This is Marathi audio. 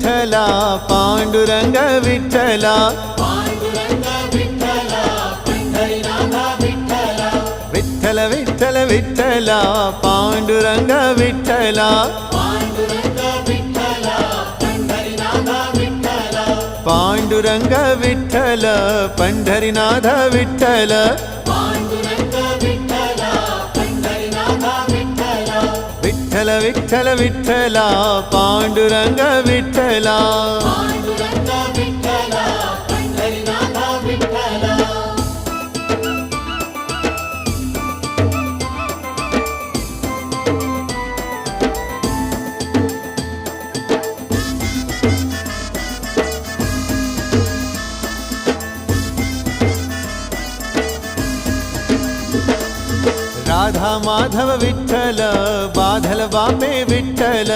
विठ्ठला पांडुरंग विठ्ठला विठ्ठल विठ्ठल विठ्ठला पांडुरंग विठ्ठला पांडुरंग विठ्ठल पंढरीनाथ विठ्ठल विठ्ठल विठ्ठल विठ्ठला पांडुरंग विठ्ठला राधा माधव विठ्ठल बाधल बापे विठ्ठल